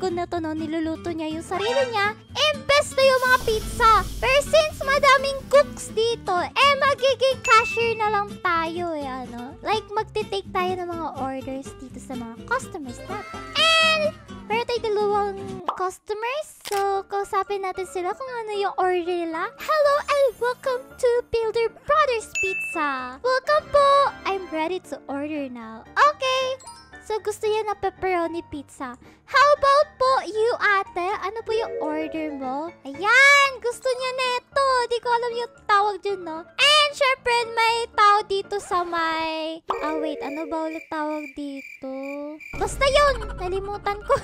ko na to, no, niluluto niya yung sarili niya. Imbes na yung mga pizza. Pero since madaming cooks dito, magiging cashier na lang tayo, ano. Like, magte-take tayo ng mga orders dito sa mga customers natin. And, meron tayo dalawang customers. So, kausapin natin sila kung ano yung order nila. Hello and welcome to Builder Brothers Pizza. Welcome po. I'm ready to order now. Okay. So, gusto niya ng pepperoni pizza. How about po you, ate? Ano po yung order mo? Ayan! Gusto niya neto. Di ko alam yung tawag dyan, no? And, syempre, may tao dito sa may... wait. Ano ba ulit tawag dito? Basta yun! Nalimutan ko.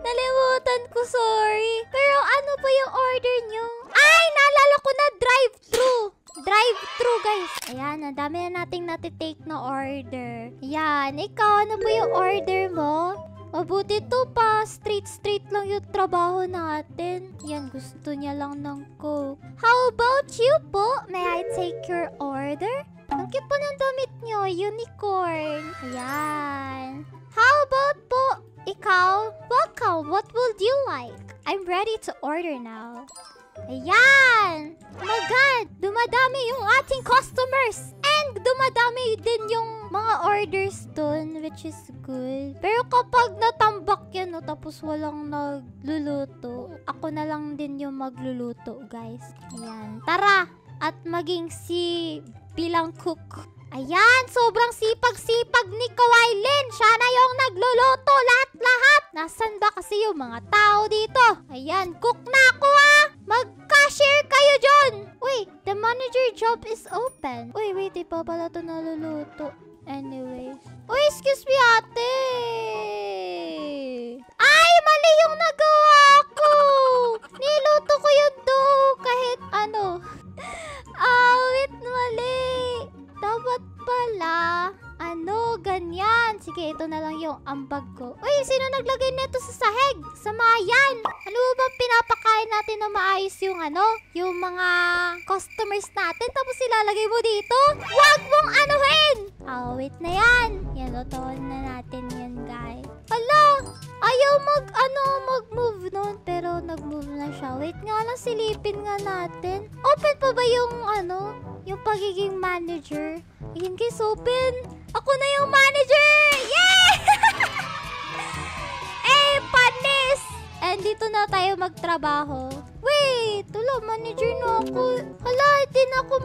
Nalimutan ko, sorry. Pero, ano po yung order niyo? Ay! Naalala ko na! Drive-thru! Drive-thru, guys. Ayan, ang dami na nating natitake na order. Ayan, ikaw, ano po yung order mo? Mabuti to pa. Straight lang yung trabaho natin. Yan, gusto niya lang ng Coke. How about you po? May I take your order? Ang cute po ng damit nyo. Unicorn. Ayan. How about po? Ikaw? Welcome. What would you like? I'm ready to order now. Ayan! Oh my God! Dumadami yung ating customers! And dumadami din yung mga orders dun, which is good. Pero kapag natambak yan, no, tapos walang nagluluto, ako na lang din yung magluluto, guys. Ayan. Tara! At maging si bilang cook. Ayan! Sobrang sipag-sipag ni Kawailin! Siya na yung nagluluto lahat-lahat! Nasaan ba kasi yung mga tao dito? Ayan, cook na ako mag-cashier kayo dyan! Uy, the manager job is open. Uy, wait, di pa pala ito naluluto. Anyways. Uy, excuse me, ate! Ay, mali yung nagawa ko! Niluto ko yung dough kahit ano. Wait, mali. Dapat pala, ganyan. Sige, ito na lang yung ambag ko. Uy, sino naglagay nito sa sahig? Sa mayan. Ano ba pinapakain natin na maayos yung yung mga customers natin, tapos ilalagay mo dito? Huwag mong anuhin! Wait na yan. Yan, lutuan na natin yan, guys. Hala, ayaw mag-move nun, pero nag-move na siya. Wait nga lang, silipin nga natin. Open pa ba yung yung pagiging manager? Ayan, guys, open. Ako na yung manager! Yay! Panis! And dito na tayo magtrabaho. Wait, manager na ako. Hala, hindi na ako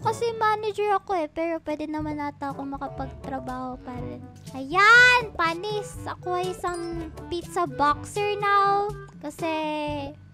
kasi manager ako pero pwede naman nata ako makapagtrabaho pa rin. Ayan, panis. Ako ay isang pizza boxer now. Kasi,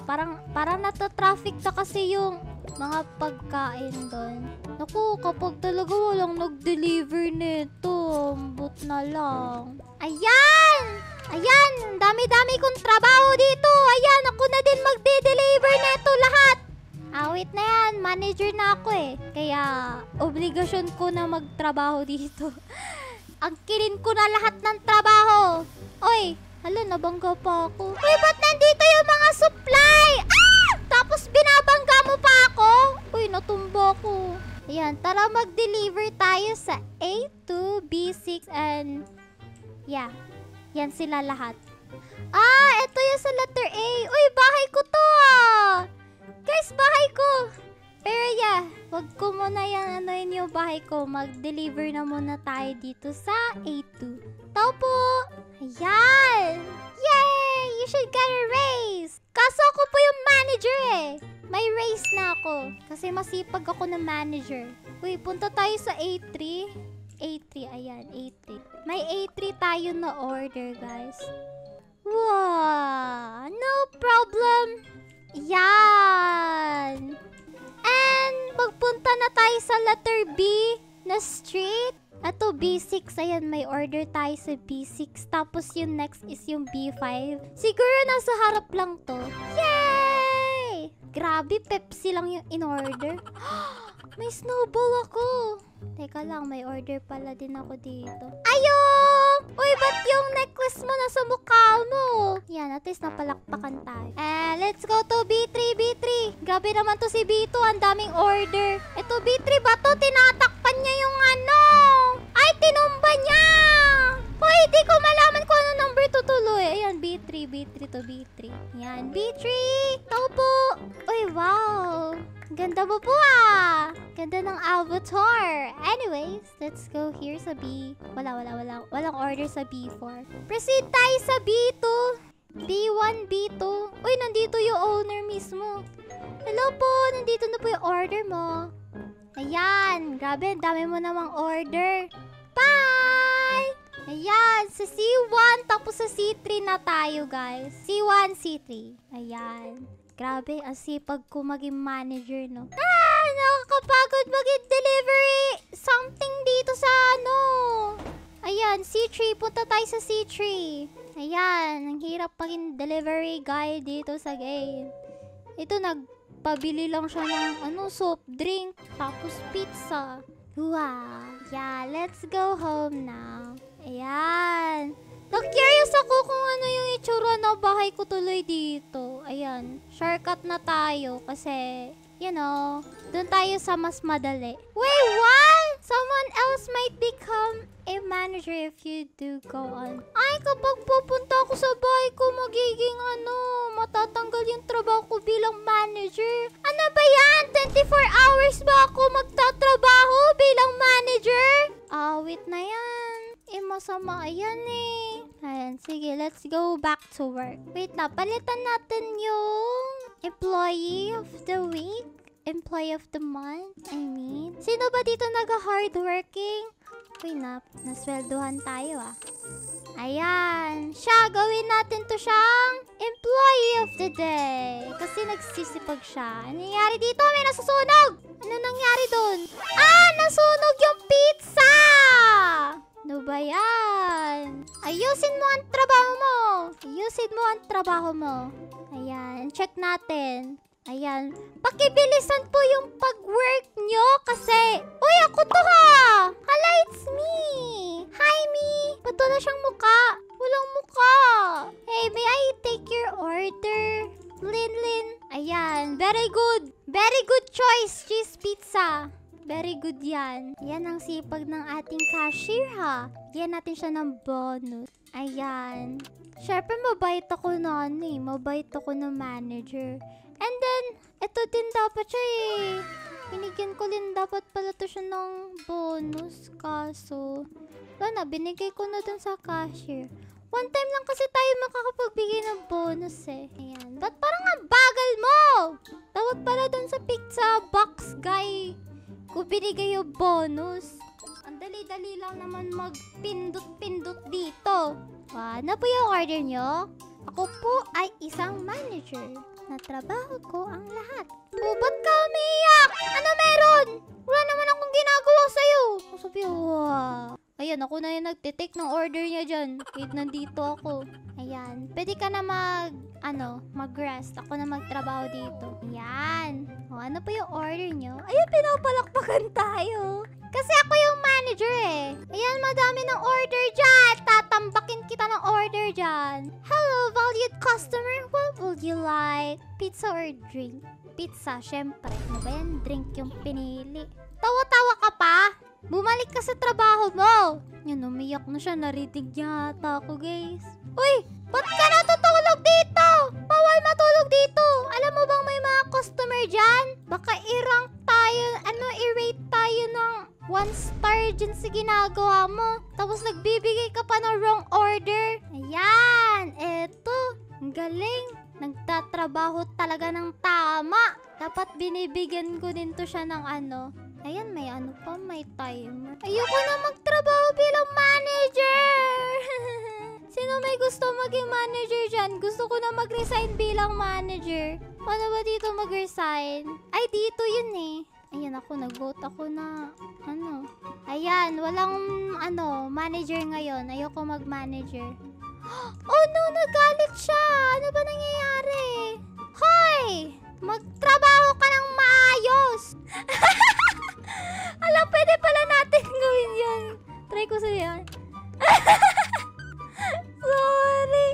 parang nata-traffic na kasi yung mga pagkain doon. Naku, kapag talaga walang nag-deliver nito, ambot na lang. Ayan! Ayan! Dami-dami kong trabaho dito. Ayan, ako na din magde-deliver nito lahat. Wait na yan. Manager na ako Kaya, obligasyon ko na magtrabaho dito. Angkinin ko na lahat ng trabaho. Oy! Hala, nabangga pa ako. Uy, ba't nandito yung mga supply? Tapos binabangga mo pa ako? Uy, natumba ko. Ayan, tara mag-deliver tayo sa A2, B6, and... yeah. Yan sila lahat. Ito yung sa letter A. Uy, bahay ko to Guys, bahay ko. Pero yeah, wag ko muna yung bahay ko. Mag-deliver na muna tayo dito sa A2. Tao po. Ayan. Yay! You should get a raise. Kaso ako po yung manager May raise na ako. Kasi masipag ako na manager. Uy, punta tayo sa A3. A3, ayan, A3. May A3 tayo na order, guys. Wow! No problem! Yan! And, magpunta na tayo sa letter B na street. Ito, B6. Ayan, may order tayo sa B6. Tapos yung next is yung B5. Siguro nasa harap lang to. Yay! Grabe, Pepsi lang yung in-order. May snowball ako. Teka lang, may order pala din ako dito. Ayun! Uy, ba't yung necklace mo nasa mukha mo? Yan, at least napalakpakan tayo. Let's go to B3, B3. Grabe naman to si B2, ang daming order. Ito, B3 ba to? Tinatakpan niya yung Ay, tinumba niya! Hoy, di ko malaman kung ano number tutuloy. Ayan, B3, B3 to B3. Yan, B3! Tao po! Uy, wow! Ganda mo po ah! Ganda ng avatar. Anyways, let's go here sa B. Walang order sa B4. Proceed tayo sa B2. B1, B2. Uy, nandito yung owner mismo. Hello po, nandito na po yung order mo. Ayan, grabe, dami mo namang order. Bye! Ayan, sa C1, tapos sa C3 na tayo, guys. C1, C3. Ayan. Grabe, ang sipag ko maging manager, no? Ah, nakakapagod maging delivery. Something dito sa ano. Ayan, C3. Punta tayo sa C3. Ayan, ang hirap maging delivery guy dito sa game. Ito, nagpabili lang siya ng soft drink, tapos pizza. Wow. Yeah, let's go home now. Ayan. Na-curious ako kung ano yung itsura ng bahay ko tuloy dito. Ayan. Shortcut na tayo kasi, you know, doon tayo sa mas madali. Wait, what? Someone else might become a manager if you do go on. Ay, kapag pupunta ako sa bahay ko, magiging matatanggal yung trabaho ko bilang manager. Ano ba yan? 24 hours ba ako magtatrabaho bilang manager? Awit na yan. Masama yan eh. Ayan, sige, let's go back to work. Wait na, palitan natin yung employee of the week. Employee of the month, I mean. Sino ba dito nag-hardworking? Uy, nasweldohan tayo ah. Ayan. Siya, gawin natin to siyang employee of the day. Kasi nagsisipag siya. Ano nangyari dito? May nasusunog! Ano nangyari dun? Ah! Nasunog yung pizza! Ano ba yan? Ayusin mo ang trabaho mo! Ayusin mo ang trabaho mo. Ayan. Check natin. Ayan. Pakibilisan po yung pag-work nyo kasi... Uy, ako to ha! Hala, it's me! Hi, me! Ba't wala siyang muka? Walang muka! Hey, may I take your order? Lin. Ayan. Very good. Very good choice, cheese pizza. Very good yan. Yan ang sipag ng ating cashier ha. Yan natin siya ng bonus. Ayan. Siyempre, mabait ako na mabait ako na manager. And then, ito din dapat siya eh. Binigyan ko din dapat pala to siya ng bonus. Kaso, wala na, binigay ko na dun sa cashier. One time lang kasi tayo makakapagbigay ng bonus eh. Ayan. Ba't parang ang bagal mo? Dapat pala dun sa pizza box guy ko binigay yung bonus. Ang dali-dali lang naman magpindot-pindot dito. Ano po yung order nyo? Ako po ay isang manager. Natrabaho ko ang lahat. Oh, ba't ka umiiyak? Ano meron? Wala naman akong ginagawa sa'yo. Sabi, wow. Ayan, ako na yung nagtitake ng order niya dyan. Kahit nandito ako. Ayan. Pwede ka na mag-rest. Ako na magtrabaho dito. Ayan. O, ano po yung order nyo? Ayun, pinapalakpakan tayo. Kasi ako yung manager eh. Ayan, madami ng order dyan. Tatambakin kita ng order dyan. Hello, valued customer. What would you like? Pizza or drink? Pizza, syempre. Ano ba yan? Drink yung pinili. Tawa-tawa ka pa? Bumalik ka sa trabaho mo. Yan, umiyak na siya. Narinig yata ako, guys. Uy, ba't ka natutulog dito? Bawal matulog dito. Alam mo bang may mga customer dyan? Baka i-rank tayo, i-rate tayo ng 1 star dyan sa ginagawa mo. Tapos nagbibigay ka pa ng wrong order. Ayan, eto. Ang galing. Nagtatrabaho talaga ng tama. Dapat binibigyan ko din to siya ng Ayan, may may timer. Ayoko na magtrabaho bilang manager. Sino may gusto maging manager dyan? Gusto ko na mag-resign bilang manager. Paano ba dito mag-resign? Ay, dito yun eh. Ayan ako, nag-vote ako na, Ayan, walang, manager ngayon. Ayoko mag-manager. Oh no, nagalit siya. Ano ba nangyayari? Hoy! Magtrabaho ka ng maayos! Alam, pwede pala natin gawin yun. Try ko sa yan. Sorry.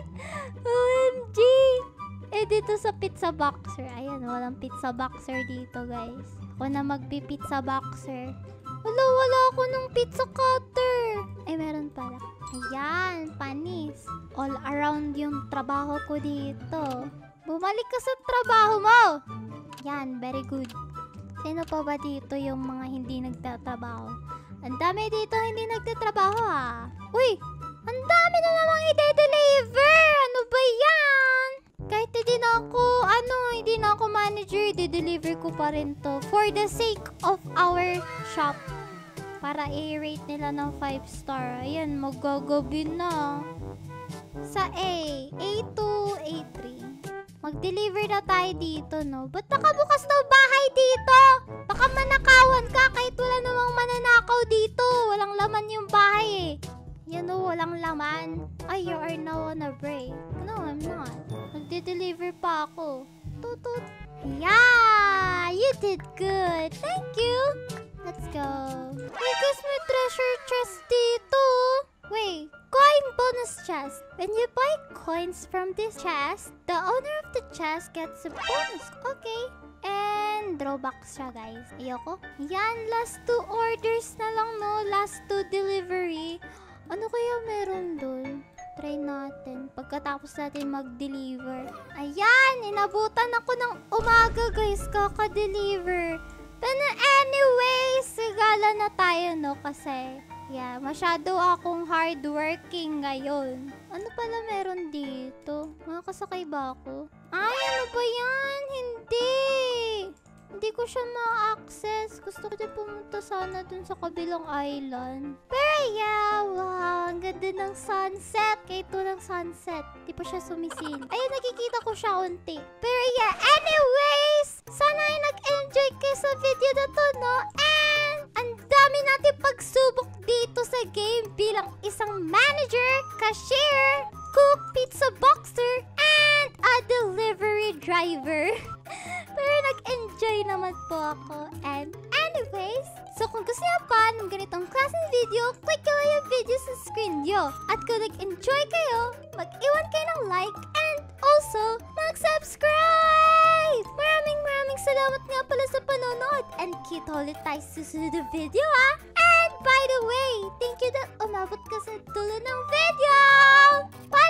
OMG. Dito sa pizza boxer. Ayan, walang pizza boxer dito, guys. Ako na magpi-pizza boxer. Wala ako ng pizza cutter. Ay, meron pala. Ayan, panis. All around yung trabaho ko dito. Bumalik ka sa trabaho mo. Yan, very good. Sino pa ba dito yung mga hindi nagtatrabaho? Ang dami dito hindi nagtatrabaho Uy, ang dami na namang i-deliver. Ano ba yan? Kahit hindi na ako manager, i-deliver ko pa rin to. For the sake of our shop. Para i-rate nila ng 5 star. Ayan, magagabi na. Sa A2, A3. Mag-deliver na tayo dito, no? Ba't nakabukas na bahay dito? Baka manakawan ka kahit wala namang mananakaw dito. Walang laman yung bahay Yan walang laman. Ay, you are now on a break. No, I'm not. Magde-deliver pa ako. Tutut. Yeah! You did good. Thank you. Let's go. Hey guys, may treasure chest dito. Wait, coin bonus chest. When you buy coins from this chest, the owner of the chest gets a bonus. Okay. And drawback siya, guys. Ayoko. Yan, last 2 orders na lang, no? Last 2 delivery. Ano kaya meron dun? Try natin. Pagkatapos natin mag-deliver. Ayan, inabutan ako ng umaga, guys. Kaka-deliver. Pero anyways, sigala na tayo, no? Kasi, yeah, masyado akong hardworking ngayon. Ano pala meron dito? Makakasakay ba ako? Ay, ano ba yan? Hindi! Hindi ko siya ma-access. Gusto ko din pumunta sana dun sa kabilang island. Pero yeah, wow, ang ganda ng sunset. Kahit ng sunset, di pa siya sumisil. Ayun, nakikita ko siya unti. Pero yeah, anyways, sana ay nag-enjoy kayo sa video na to, no? And ang dami natin pagsubok dito sa game bilang isang manager, cashier, cook, pizza boxer, and a delivery driver. Pero nag-enjoy naman po ako. And anyways, so kung gusto niyo pa ng ganitong klaseng video, click nyo lang yung video sa screen nyo. At kung nag-enjoy kayo, mag-iwan kayo ng like and also mag-subscribe! Maraming salamat nga pala sa panonood. And kita ulit tayo sa susunod na video And by the way, thank you na umabot ka sa dulo ng video! Bye!